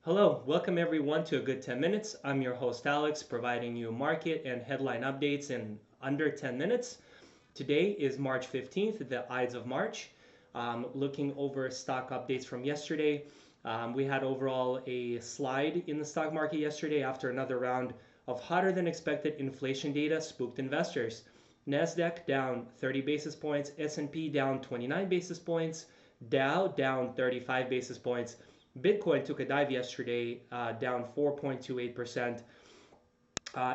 Hello, welcome everyone to a good 10 minutes. I'm your host Alex, providing you market and headline updates in under 10 minutes. Today is March 15th, the Ides of March. Looking over stock updates from yesterday, we had overall a slide in the stock market yesterday after another round of hotter than expected inflation data spooked investors. Nasdaq down 30 basis points, S&P down 29 basis points, Dow down 35 basis points. Bitcoin took a dive yesterday, down 4.28%.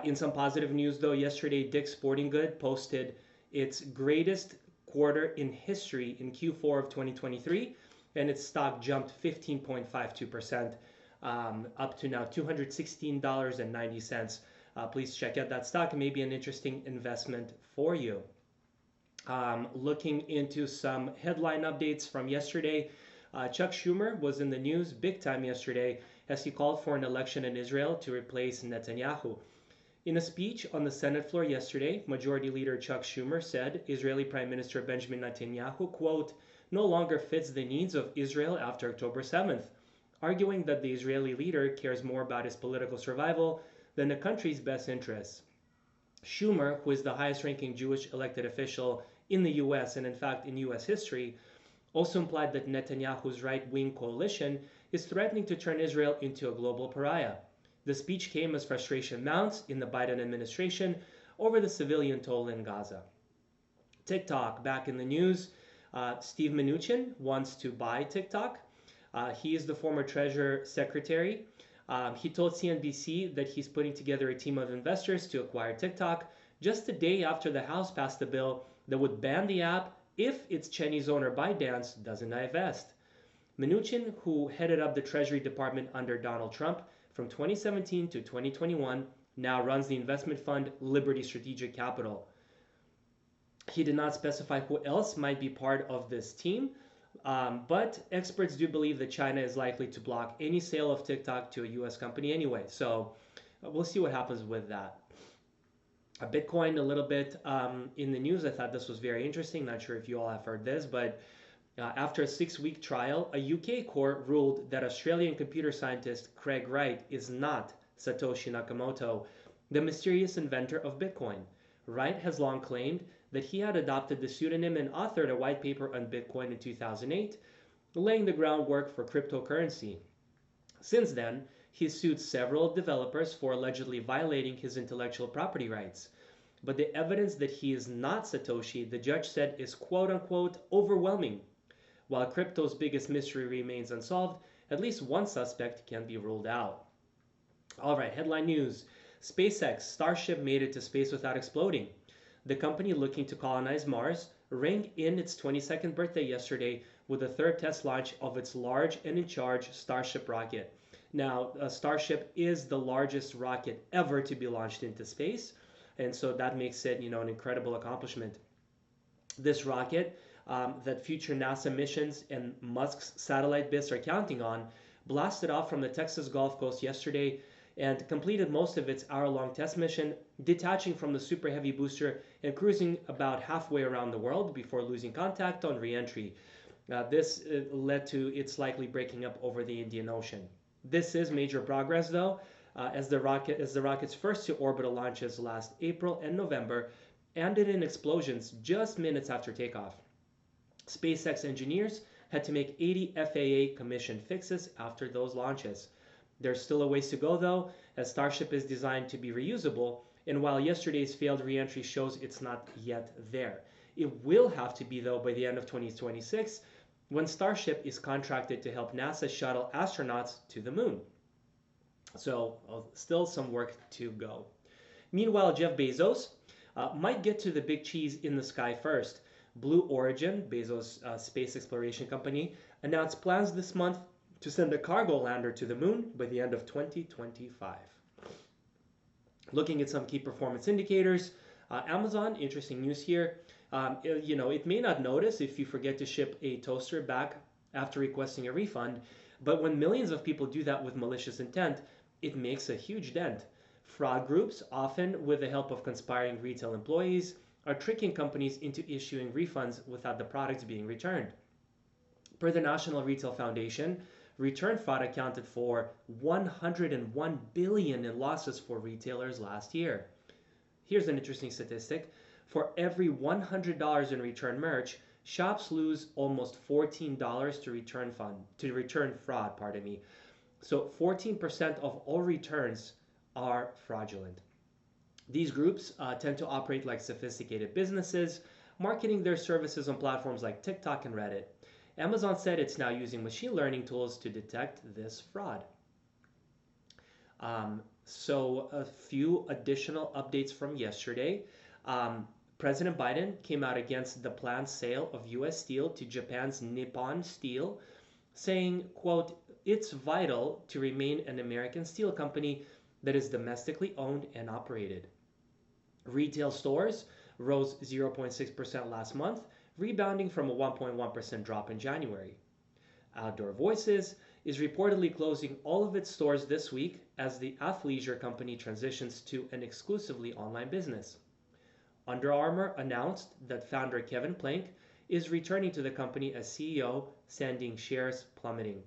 In some positive news, though, yesterday Dick's Sporting Good posted its greatest quarter in history in Q4 of 2023, and its stock jumped 15.52%, up to now $216.90. Please check out that stock. It may be an interesting investment for you. Looking into some headline updates from yesterday, Chuck Schumer was in the news big time yesterday as he called for an election in Israel to replace Netanyahu. In a speech on the Senate floor yesterday, Majority Leader Chuck Schumer said Israeli Prime Minister Benjamin Netanyahu, quote, no longer fits the needs of Israel after October 7th, arguing that the Israeli leader cares more about his political survival than the country's best interests. Schumer, who is the highest ranking Jewish elected official in the US and in fact in US history, also implied that Netanyahu's right-wing coalition is threatening to turn Israel into a global pariah. The speech came as frustration mounts in the Biden administration over the civilian toll in Gaza. TikTok back in the news. Steve Mnuchin wants to buy TikTok. He is the former Treasury Secretary. He told CNBC that he's putting together a team of investors to acquire TikTok just a day after the House passed a bill that would ban the app if its Chinese owner ByteDance doesn't divest. Mnuchin, who headed up the Treasury Department under Donald Trump from 2017 to 2021, now runs the investment fund Liberty Strategic Capital. He did not specify who else might be part of this team, but experts do believe that China is likely to block any sale of TikTok to a US company anyway. So we'll see what happens with that. Bitcoin a little bit in the news. I thought this was very interesting. Not sure if you all have heard this, but after a 6-week trial, a UK court ruled that Australian computer scientist Craig Wright is not Satoshi Nakamoto, the mysterious inventor of Bitcoin. Wright has long claimed that he had adopted the pseudonym and authored a white paper on Bitcoin in 2008, laying the groundwork for cryptocurrency. Since then, he sued several developers for allegedly violating his intellectual property rights. But the evidence that he is not Satoshi, the judge said, is quote unquote overwhelming. While crypto's biggest mystery remains unsolved, at least one suspect can be ruled out. All right, headline news. SpaceX Starship made it to space without exploding. The company looking to colonize Mars rang in its 22nd birthday yesterday with the third test launch of its large and in charge Starship rocket. Now, Starship is the largest rocket ever to be launched into space, and so that makes it, an incredible accomplishment. This rocket that future NASA missions and Musk's satellite bits are counting on blasted off from the Texas Gulf Coast yesterday and completed most of its hour-long test mission, detaching from the Super Heavy booster and cruising about halfway around the world before losing contact on re-entry. This led to its likely breaking up over the Indian Ocean. This is major progress, though, as the rocket's first two orbital launches last April and November ended in explosions just minutes after takeoff. SpaceX engineers had to make 80 FAA commissioned fixes after those launches. There's still a ways to go, though, as Starship is designed to be reusable, and while yesterday's failed re-entry shows it's not yet there. It will have to be, though, by the end of 2026, when Starship is contracted to help NASA shuttle astronauts to the moon. So still some work to go. Meanwhile, Jeff Bezos might get to the big cheese in the sky first. Blue Origin, Bezos' space exploration company, announced plans this month to send a cargo lander to the moon by the end of 2025. Looking at some key performance indicators, Amazon, interesting news here. It may not notice if you forget to ship a toaster back after requesting a refund, but when millions of people do that with malicious intent, it makes a huge dent. Fraud groups, often with the help of conspiring retail employees, are tricking companies into issuing refunds without the products being returned. Per the National Retail Foundation, Return fraud accounted for 101 billion in losses for retailers last year. Here's an interesting statistic. For every $100 in return merch, shops lose almost $14 to return fraud, pardon me. So 14% of all returns are fraudulent. These groups tend to operate like sophisticated businesses, marketing their services on platforms like TikTok and Reddit. Amazon said it's now using machine learning tools to detect this fraud. So a few additional updates from yesterday. President Biden came out against the planned sale of U.S. steel to Japan's Nippon Steel, saying, quote, it's vital to remain an American steel company that is domestically owned and operated. Retail stores rose 0.6% last month, rebounding from a 1.1% drop in January. Outdoor Voices is reportedly closing all of its stores this week as the athleisure company transitions to an exclusively online business. Under Armour announced that founder Kevin Plank is returning to the company as CEO, sending shares plummeting.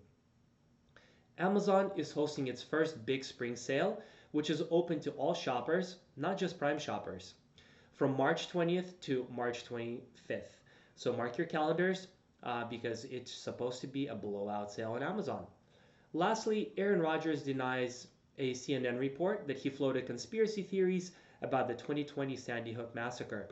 Amazon is hosting its first big spring sale, which is open to all shoppers, not just Prime shoppers, from March 20th to March 25th. So mark your calendars because it's supposed to be a blowout sale on Amazon. Lastly, Aaron Rodgers denies a CNN report that he floated conspiracy theories about the 2020 Sandy Hook massacre.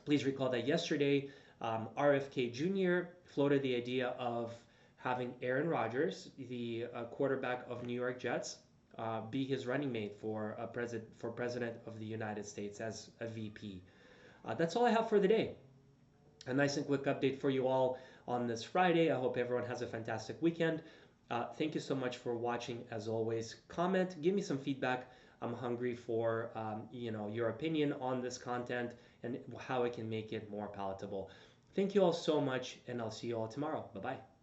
Please recall that yesterday, RFK Jr. floated the idea of having Aaron Rodgers, the quarterback of New York Jets, be his running mate for president of the United States as a VP. That's all I have for the day. A nice and quick update for you all on this Friday. I hope everyone has a fantastic weekend. Thank you so much for watching. As always, comment, give me some feedback. I'm hungry for your opinion on this content and how I can make it more palatable. Thank you all so much, and I'll see you all tomorrow. Bye-bye.